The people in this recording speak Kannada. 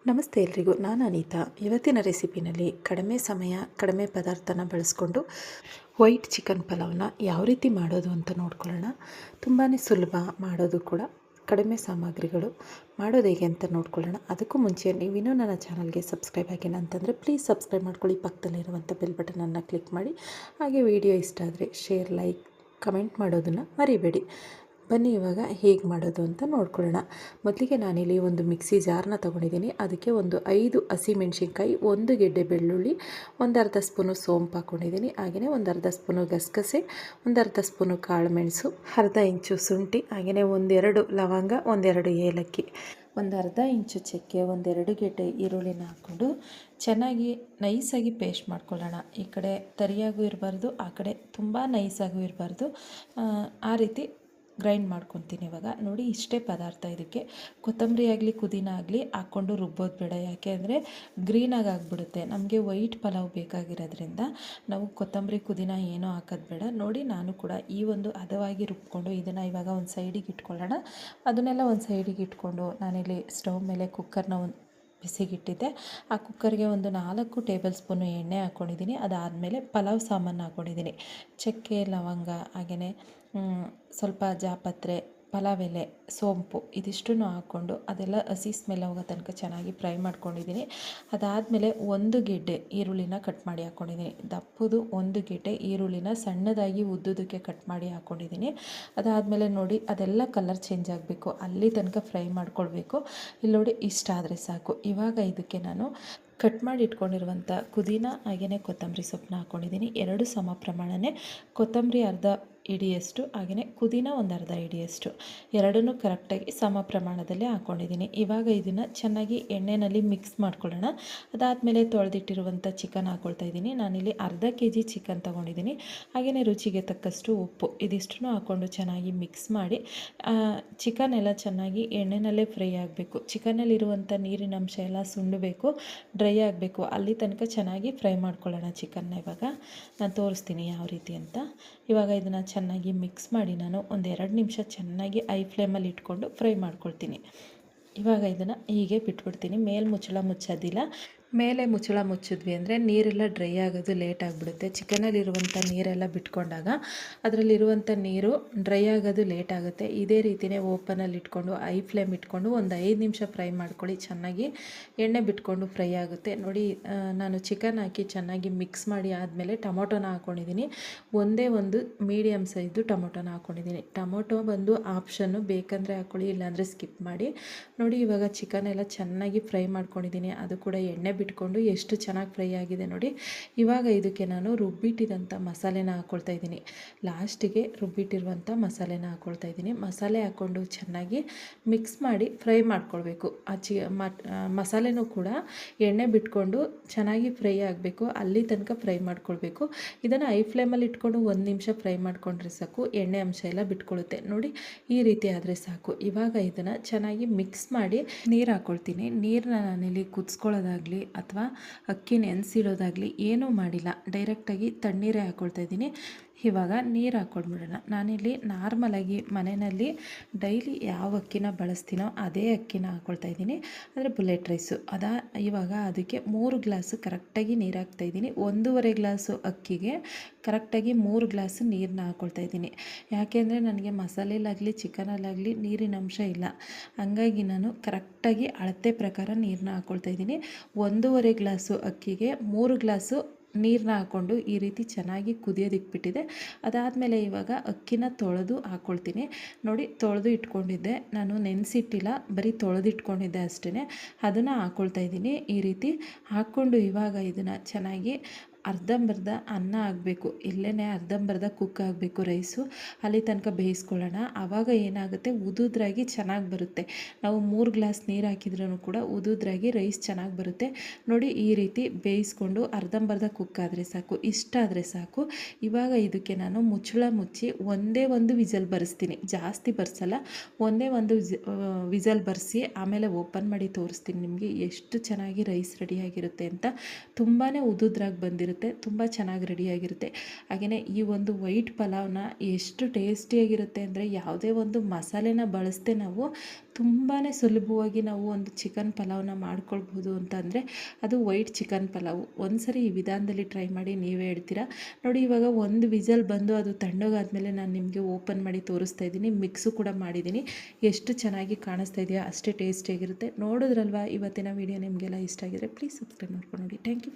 ನಮಸ್ತೆ ಎಲ್ರಿಗೂ, ನಾನು ಅನಿತಾ. ಇವತ್ತಿನ ರೆಸಿಪಿನಲ್ಲಿ ಕಡಿಮೆ ಸಮಯ ಕಡಿಮೆ ಪದಾರ್ಥನ ಬಳಸ್ಕೊಂಡು ವೈಟ್ ಚಿಕನ್ ಪಲಾವ್ನ ಯಾವ ರೀತಿ ಮಾಡೋದು ಅಂತ ನೋಡ್ಕೊಳ್ಳೋಣ. ತುಂಬಾ ಸುಲಭ ಮಾಡೋದು ಕೂಡ, ಕಡಿಮೆ ಸಾಮಗ್ರಿಗಳು. ಮಾಡೋದು ಹೇಗೆ ಅಂತ ನೋಡ್ಕೊಳ್ಳೋಣ. ಅದಕ್ಕೂ ಮುಂಚೆ ನೀವಿನ್ನೂ ನನ್ನ ಚಾನಲ್ಗೆ ಸಬ್ಸ್ಕ್ರೈಬ್ ಆಗಿಲ್ಲ ಅಂತಂದರೆ ಪ್ಲೀಸ್ ಸಬ್ಸ್ಕ್ರೈಬ್ ಮಾಡ್ಕೊಳ್ಳಿ. ಪಕ್ಕದಲ್ಲಿರುವಂಥ ಬೆಲ್ ಬಟನನ್ನು ಕ್ಲಿಕ್ ಮಾಡಿ. ಹಾಗೆ ವಿಡಿಯೋ ಇಷ್ಟ ಆದರೆ ಶೇರ್, ಲೈಕ್, ಕಮೆಂಟ್ ಮಾಡೋದನ್ನು ಮರಿಬೇಡಿ. ಬನ್ನಿ ಇವಾಗ ಹೇಗೆ ಮಾಡೋದು ಅಂತ ನೋಡ್ಕೊಳ್ಳೋಣ. ಮೊದಲಿಗೆ ನಾನಿಲ್ಲಿ ಒಂದು ಮಿಕ್ಸಿ ಜಾರ್ನ ತೊಗೊಂಡಿದ್ದೀನಿ. ಅದಕ್ಕೆ ಒಂದು 5 ಹಸಿಮೆಣ್ಸಿನ್ಕಾಯಿ, 1 ಗೆಡ್ಡೆ ಬೆಳ್ಳುಳ್ಳಿ, ಒಂದು ಅರ್ಧ ಸ್ಪೂನು ಸೋಂಪು ಹಾಕ್ಕೊಂಡಿದ್ದೀನಿ. ಹಾಗೆಯೇ ಒಂದು ಅರ್ಧ ಸ್ಪೂನು ಗಸಗಸೆ, ಒಂದು ಅರ್ಧ ಸ್ಪೂನು ಕಾಳುಮೆಣಸು, ಅರ್ಧ ಇಂಚು ಶುಂಠಿ, ಹಾಗೆಯೇ 1-2 ಲವಂಗ, 1-2 ಏಲಕ್ಕಿ, ಒಂದು ಅರ್ಧ ಇಂಚು ಚಕ್ಕೆ, 1-2 ಗೆಡ್ಡೆ ಈರುಳ್ಳಿನ ಹಾಕ್ಕೊಂಡು ಚೆನ್ನಾಗಿ ನೈಸಾಗಿ ಪೇಸ್ಟ್ ಮಾಡ್ಕೊಳ್ಳೋಣ. ಈ ಕಡೆ ತರಿಯಾಗೂ ಇರಬಾರ್ದು, ಆ ಕಡೆ ತುಂಬ ನೈಸಾಗೂ ಇರಬಾರ್ದು. ಆ ರೀತಿ ಗ್ರೈಂಡ್ ಮಾಡ್ಕೊತೀನಿ. ಇವಾಗ ನೋಡಿ, ಇಷ್ಟೇ ಪದಾರ್ಥ. ಇದಕ್ಕೆ ಕೊತ್ತಂಬರಿ ಆಗಲಿ ಪುದೀನ ಆಗಲಿ ಹಾಕ್ಕೊಂಡು ರುಬ್ಬೋದು ಬೇಡ. ಯಾಕೆ ಅಂದರೆ ಗ್ರೀನಾಗಿ ಆಗಿಬಿಡುತ್ತೆ. ನಮಗೆ ವೈಟ್ ಪಲಾವ್ ಬೇಕಾಗಿರೋದ್ರಿಂದ ನಾವು ಕೊತ್ತಂಬರಿ ಪುದೀನ ಏನೂ ಹಾಕೋದು ಬೇಡ. ನೋಡಿ, ನಾನು ಕೂಡ ಈ ಒಂದು ಹದವಾಗಿ ರುಬ್ಕೊಂಡು ಇದನ್ನು ಇವಾಗ ಒಂದು ಸೈಡಿಗೆ ಇಟ್ಕೊಳ್ಳೋಣ. ಅದನ್ನೆಲ್ಲ ಒಂದು ಸೈಡಿಗೆ ಇಟ್ಕೊಂಡು ನಾನಿಲ್ಲಿ ಸ್ಟವ್ ಮೇಲೆ ಕುಕ್ಕರ್ನ ಬಿಸಿಗಿಟ್ಟಿದ್ದೆ. ಆ ಕುಕ್ಕರ್ಗೆ ಒಂದು 4 ಟೇಬಲ್ ಸ್ಪೂನು ಎಣ್ಣೆ ಹಾಕ್ಕೊಂಡಿದ್ದೀನಿ. ಅದಾದಮೇಲೆ ಪಲಾವ್ ಸಾಮಾನು ಹಾಕ್ಕೊಂಡಿದ್ದೀನಿ. ಚಕ್ಕೆ, ಲವಂಗ, ಹಾಗೆಯೇ ಸ್ವಲ್ಪ ಜಾಪತ್ರೆ, ಪಲಾವ್ ಎಲೆ, ಸೋಂಪು ಇದಿಷ್ಟನ್ನು ಹಾಕ್ಕೊಂಡು ಅದೆಲ್ಲ ಹಸಿ ಸ್ಮೆಲ್ ಹೋಗೋ ತನಕ ಚೆನ್ನಾಗಿ ಫ್ರೈ ಮಾಡ್ಕೊಂಡಿದ್ದೀನಿ. ಅದಾದಮೇಲೆ 1 ಗೆಡ್ಡೆ ಈರುಳ್ಳಿನ ಕಟ್ ಮಾಡಿ ಹಾಕ್ಕೊಂಡಿದ್ದೀನಿ. ದಪ್ಪದು 1 ಗೆಡ್ಡೆ ಈರುಳ್ಳಿನ ಸಣ್ಣದಾಗಿ ಉದ್ದುದಕ್ಕೆ ಕಟ್ ಮಾಡಿ ಹಾಕ್ಕೊಂಡಿದ್ದೀನಿ. ಅದಾದಮೇಲೆ ನೋಡಿ, ಅದೆಲ್ಲ ಕಲರ್ ಚೇಂಜ್ ಆಗಬೇಕು, ಅಲ್ಲಿ ತನಕ ಫ್ರೈ ಮಾಡ್ಕೊಳ್ಬೇಕು. ಇಲ್ಲಿ ನೋಡಿ, ಇಷ್ಟ ಆದರೆ ಸಾಕು. ಇವಾಗ ಇದಕ್ಕೆ ನಾನು ಕಟ್ ಮಾಡಿ ಇಟ್ಕೊಂಡಿರುವಂಥ ಪುದೀನ ಹಾಗೆಯೇ ಕೊತ್ತಂಬರಿ ಸೊಪ್ಪನ್ನ ಹಾಕ್ಕೊಂಡಿದ್ದೀನಿ. 2 ಸಮ ಪ್ರಮಾಣನೇ ಕೊತ್ತಂಬರಿ ಅರ್ಧ ಹಿಡಿಯಷ್ಟು, ಹಾಗೆಯೇ ಪುದೀನ ಒಂದು ಅರ್ಧ ಹಿಡಿಯಷ್ಟು, ಎರಡನ್ನೂ ಕರೆಕ್ಟಾಗಿ ಸಮ ಪ್ರಮಾಣದಲ್ಲಿ ಹಾಕ್ಕೊಂಡಿದ್ದೀನಿ. ಇವಾಗ ಇದನ್ನು ಚೆನ್ನಾಗಿ ಎಣ್ಣೆಯಲ್ಲಿ ಮಿಕ್ಸ್ ಮಾಡ್ಕೊಳ್ಳೋಣ. ಅದಾದಮೇಲೆ ತೊಳೆದಿಟ್ಟಿರುವಂಥ ಚಿಕನ್ ಹಾಕ್ಕೊಳ್ತಾ ಇದ್ದೀನಿ. ನಾನಿಲ್ಲಿ ಅರ್ಧ kg ಚಿಕನ್ ತೊಗೊಂಡಿದ್ದೀನಿ. ಹಾಗೆಯೇ ರುಚಿಗೆ ತಕ್ಕಷ್ಟು ಉಪ್ಪು, ಇದಿಷ್ಟನ್ನು ಹಾಕ್ಕೊಂಡು ಚೆನ್ನಾಗಿ ಮಿಕ್ಸ್ ಮಾಡಿ ಚಿಕನ್ ಎಲ್ಲ ಚೆನ್ನಾಗಿ ಎಣ್ಣೆನಲ್ಲೇ ಫ್ರೈ ಆಗಬೇಕು. ಚಿಕನ್ನಲ್ಲಿರುವಂಥ ನೀರಿನ ಅಂಶ ಎಲ್ಲ ಸುಂಡಬೇಕು, ಡ್ರೈ ಆಗಬೇಕು. ಅಲ್ಲಿ ತನಕ ಚೆನ್ನಾಗಿ ಫ್ರೈ ಮಾಡ್ಕೊಳ್ಳೋಣ ಚಿಕನ್ನ. ಇವಾಗ ನಾನು ತೋರಿಸ್ತೀನಿ ಯಾವ ರೀತಿ ಅಂತ. ಇವಾಗ ಇದನ್ನು ಚೆನ್ನಾಗಿ ಮಿಕ್ಸ್ ಮಾಡಿ ನಾನು ಒಂದು 2 ನಿಮಿಷ ಚೆನ್ನಾಗಿ ಐ ಫ್ಲೇಮಲ್ಲಿ ಇಟ್ಕೊಂಡು ಫ್ರೈ ಮಾಡ್ಕೊಳ್ತೀನಿ. ಇವಾಗ ಇದನ್ನು ಹೀಗೆ ಬಿಟ್ಬಿಡ್ತೀನಿ. ಮುಚ್ಚಳ ಮುಚ್ಚೋದಿಲ್ಲ. ಮೇಲೆ ಮುಚ್ಚಳ ಮುಚ್ಚಿದ್ವಿ ಅಂದರೆ ನೀರೆಲ್ಲ ಡ್ರೈ ಆಗೋದು ಲೇಟ್ ಆಗಿಬಿಡುತ್ತೆ. ಚಿಕನಲ್ಲಿರುವಂಥ ನೀರೆಲ್ಲ ಬಿಟ್ಕೊಂಡಾಗ ಅದರಲ್ಲಿರುವಂಥ ನೀರು ಡ್ರೈ ಆಗೋದು ಲೇಟ್ ಆಗುತ್ತೆ. ಇದೇ ರೀತಿಯೇ ಓಪನಲ್ಲಿ ಇಟ್ಕೊಂಡು ಐ ಫ್ಲೇಮ್ ಇಟ್ಕೊಂಡು ಒಂದು 5 ನಿಮಿಷ ಫ್ರೈ ಮಾಡ್ಕೊಳ್ಳಿ. ಚೆನ್ನಾಗಿ ಎಣ್ಣೆ ಬಿಟ್ಕೊಂಡು ಫ್ರೈ ಆಗುತ್ತೆ. ನೋಡಿ, ನಾನು ಚಿಕನ್ ಹಾಕಿ ಚೆನ್ನಾಗಿ ಮಿಕ್ಸ್ ಮಾಡಿ ಆದಮೇಲೆ ಟೊಮೊಟೊನ ಹಾಕ್ಕೊಂಡಿದ್ದೀನಿ. ಒಂದೇ ಒಂದು ಮೀಡಿಯಮ್ ಸೈಜು ಟೊಮೊಟೊನ ಹಾಕ್ಕೊಂಡಿದ್ದೀನಿ. ಟೊಮೊಟೊ ಬಂದು ಆಪ್ಷನ್ನು, ಬೇಕಂದರೆ ಹಾಕ್ಕೊಳ್ಳಿ, ಇಲ್ಲಾಂದರೆ ಸ್ಕಿಪ್ ಮಾಡಿ. ನೋಡಿ, ಇವಾಗ ಚಿಕನ್ ಎಲ್ಲ ಚೆನ್ನಾಗಿ ಫ್ರೈ ಮಾಡ್ಕೊಂಡಿದ್ದೀನಿ. ಅದು ಕೂಡ ಎಣ್ಣೆ ಬಿಟ್ಕೊಂಡು ಎಷ್ಟು ಚೆನ್ನಾಗಿ ಫ್ರೈ ಆಗಿದೆ ನೋಡಿ. ಇವಾಗ ಇದಕ್ಕೆ ನಾನು ರುಬ್ಬಿಟ್ಟಿದಂಥ ಮಸಾಲೆನ ಹಾಕ್ಕೊಳ್ತಾ ಇದ್ದೀನಿ. ಲಾಸ್ಟಿಗೆ ರುಬ್ಬಿಟ್ಟಿರುವಂಥ ಮಸಾಲೆನ ಹಾಕ್ಕೊಳ್ತಾ ಇದ್ದೀನಿ. ಮಸಾಲೆ ಹಾಕ್ಕೊಂಡು ಚೆನ್ನಾಗಿ ಮಿಕ್ಸ್ ಮಾಡಿ ಫ್ರೈ ಮಾಡ್ಕೊಳ್ಬೇಕು. ಮಸಾಲೆನೂ ಕೂಡ ಎಣ್ಣೆ ಬಿಟ್ಕೊಂಡು ಚೆನ್ನಾಗಿ ಫ್ರೈ ಆಗಬೇಕು, ಅಲ್ಲಿ ತನಕ ಫ್ರೈ ಮಾಡ್ಕೊಳ್ಬೇಕು. ಇದನ್ನು ಐ ಫ್ಲೇಮಲ್ಲಿ ಇಟ್ಕೊಂಡು 1 ನಿಮಿಷ ಫ್ರೈ ಮಾಡ್ಕೊಂಡ್ರೆ ಸಾಕು, ಎಣ್ಣೆ ಅಂಶ ಎಲ್ಲ ಬಿಟ್ಕೊಳ್ಳುತ್ತೆ. ನೋಡಿ, ಈ ರೀತಿ ಆದರೆ ಸಾಕು. ಇವಾಗ ಇದನ್ನು ಚೆನ್ನಾಗಿ ಮಿಕ್ಸ್ ಮಾಡಿ ನೀರು ಹಾಕ್ಕೊಳ್ತೀನಿ. ನೀರನ್ನ ನಾನಿಲ್ಲಿ ಕುದಿಸ್ಕೊಳ್ಳೋದಾಗಲಿ ಅಥವಾ ಅಕ್ಕಿ ನೆನೆಸಿಡೋದಾಗಲಿ ಏನೂ ಮಾಡಿಲ್ಲ, ಡೈರೆಕ್ಟಾಗಿ ತಣ್ಣೀರೇ ಹಾಕ್ಕೊಳ್ತಾ ಇದ್ದೀನಿ. ಇವಾಗ ನೀರು ಹಾಕ್ಕೊಂಡ್ಬಿಡೋಣ. ನಾನಿಲ್ಲಿ ನಾರ್ಮಲಾಗಿ ಮನೆಯಲ್ಲಿ ಡೈಲಿ ಯಾವ ಅಕ್ಕಿನ ಬಳಸ್ತೀನೋ ಅದೇ ಅಕ್ಕಿನ ಹಾಕ್ಕೊಳ್ತಾ ಇದ್ದೀನಿ, ಅಂದರೆ ಬುಲೆಟ್ ರೈಸು. ಇವಾಗ ಅದಕ್ಕೆ 3 ಗ್ಲಾಸು ಕರೆಕ್ಟಾಗಿ ನೀರು ಹಾಕ್ತಾಯಿದ್ದೀನಿ. 1.5 ಗ್ಲಾಸು ಅಕ್ಕಿಗೆ ಕರೆಕ್ಟಾಗಿ 3 ಗ್ಲಾಸು ನೀರನ್ನ ಹಾಕ್ಕೊಳ್ತಾ ಇದ್ದೀನಿ. ಯಾಕೆಂದರೆ ನನಗೆ ಮಸಾಲೆಲಾಗಲಿ ಚಿಕನಲ್ಲಾಗಲಿ ನೀರಿನ ಅಂಶ ಇಲ್ಲ. ಹಂಗಾಗಿ ನಾನು ಕರೆಕ್ಟಾಗಿ ಅಳತೆ ಪ್ರಕಾರ ನೀರನ್ನ ಹಾಕ್ಕೊಳ್ತಾ ಇದ್ದೀನಿ. 1.5 ಗ್ಲಾಸು ಅಕ್ಕಿಗೆ 3 ಗ್ಲಾಸು ನೀರನ್ನ ಹಾಕ್ಕೊಂಡು ಈ ರೀತಿ ಚೆನ್ನಾಗಿ ಕುದಿಯೋದಿಕ್ಬಿಟ್ಟಿದೆ. ಅದಾದಮೇಲೆ ಇವಾಗ ಅಕ್ಕಿನ ತೊಳೆದು ಹಾಕ್ಕೊಳ್ತೀನಿ. ನೋಡಿ, ತೊಳೆದು ಇಟ್ಕೊಂಡಿದ್ದೆ, ನಾನು ನೆನೆಸಿಟ್ಟಿಲ್ಲ, ಬರೀ ತೊಳೆದು ಇಟ್ಕೊಂಡಿದ್ದೆ ಅಷ್ಟೇ. ಅದನ್ನು ಹಾಕ್ಕೊಳ್ತಾ ಇದ್ದೀನಿ. ಈ ರೀತಿ ಹಾಕ್ಕೊಂಡು ಇವಾಗ ಇದನ್ನು ಚೆನ್ನಾಗಿ ಅರ್ಧಂಬರ್ಧ ಅನ್ನ ಆಗಬೇಕು, ಇಲ್ಲೇ ಅರ್ಧಂಬರ್ಧ ಕುಕ್ ಆಗಬೇಕು ರೈಸು, ಅಲ್ಲಿ ತನಕ ಬೇಯಿಸ್ಕೊಳ್ಳೋಣ. ಆವಾಗ ಏನಾಗುತ್ತೆ, ಉದುದ್ರಾಗಿ ಚೆನ್ನಾಗಿ ಬರುತ್ತೆ. ನಾವು 3 ಗ್ಲಾಸ್ ನೀರು ಹಾಕಿದ್ರೂ ಕೂಡ ಉದುದ್ರಾಗಿ ರೈಸ್ ಚೆನ್ನಾಗಿ ಬರುತ್ತೆ. ನೋಡಿ, ಈ ರೀತಿ ಬೇಯಿಸ್ಕೊಂಡು ಅರ್ಧಂಬರ್ಧ ಕುಕ್ ಆದರೆ ಸಾಕು, ಇಷ್ಟ ಆದರೆ ಸಾಕು. ಇವಾಗ ಇದಕ್ಕೆ ನಾನು ಮುಚ್ಚಳ ಮುಚ್ಚಿ ಒಂದೇ ಒಂದು ವಿಸಲ್ ಬರೆಸ್ತೀನಿ, ಜಾಸ್ತಿ ಬರ್ಸಲ್ಲ. ಒಂದೇ ಒಂದು ವಿಸಲ್ ಬರೆಸಿ ಆಮೇಲೆ ಓಪನ್ ಮಾಡಿ ತೋರಿಸ್ತೀನಿ ನಿಮಗೆ ಎಷ್ಟು ಚೆನ್ನಾಗಿ ರೈಸ್ ರೆಡಿಯಾಗಿರುತ್ತೆ ಅಂತ. ತುಂಬಾ ಉದುದ್ರಾಗಿ ಬಂದಿರುತ್ತೆ. ಆಗಿರುತ್ತೆ, ತುಂಬ ಚೆನ್ನಾಗಿ ರೆಡಿಯಾಗಿರುತ್ತೆ. ಹಾಗೆಯೇ ಈ ಒಂದು ವೈಟ್ ಪಲಾವ್ನ ಎಷ್ಟು ಟೇಸ್ಟಿಯಾಗಿರುತ್ತೆ ಅಂದರೆ ಯಾವುದೇ ಒಂದು ಮಸಾಲೆನ ಬಳಸದೆ ನಾವು ತುಂಬಾ ಸುಲಭವಾಗಿ ನಾವು ಒಂದು ಚಿಕನ್ ಪಲಾವ್ನ ಮಾಡ್ಕೊಳ್ಬೋದು ಅಂತಂದರೆ ಅದು ವೈಟ್ ಚಿಕನ್ ಪಲಾವು. ಒಂದು ಸರಿ ಈ ವಿಧಾನದಲ್ಲಿ ಟ್ರೈ ಮಾಡಿ ನೀವೇ ಹೇಳ್ತೀರಾ. ನೋಡಿ ಇವಾಗ ಒಂದು ವಿಸಲ್ ಬಂದು ಅದು ತಣ್ಣಗಾದ್ಮೇಲೆ ನಾನು ನಿಮಗೆ ಓಪನ್ ಮಾಡಿ ತೋರಿಸ್ತಾ ಇದ್ದೀನಿ. ಮಿಕ್ಸು ಕೂಡ ಮಾಡಿದ್ದೀನಿ. ಎಷ್ಟು ಚೆನ್ನಾಗಿ ಕಾಣಿಸ್ತಾ ಇದೆಯಾ, ಅಷ್ಟೇ ಟೇಸ್ಟಿಯಾಗಿರುತ್ತೆ. ನೋಡಿದ್ರಲ್ವಾ ಇವತ್ತಿನ ವಿಡಿಯೋ ನಿಮಗೆಲ್ಲ ಇಷ್ಟ ಆಗಿದ್ರೆ ಪ್ಲೀಸ್ ಸಬ್ಸ್ಕ್ರೈಬ್ ಮಾಡ್ಕೊಂಡು ನೋಡಿ. Thank you.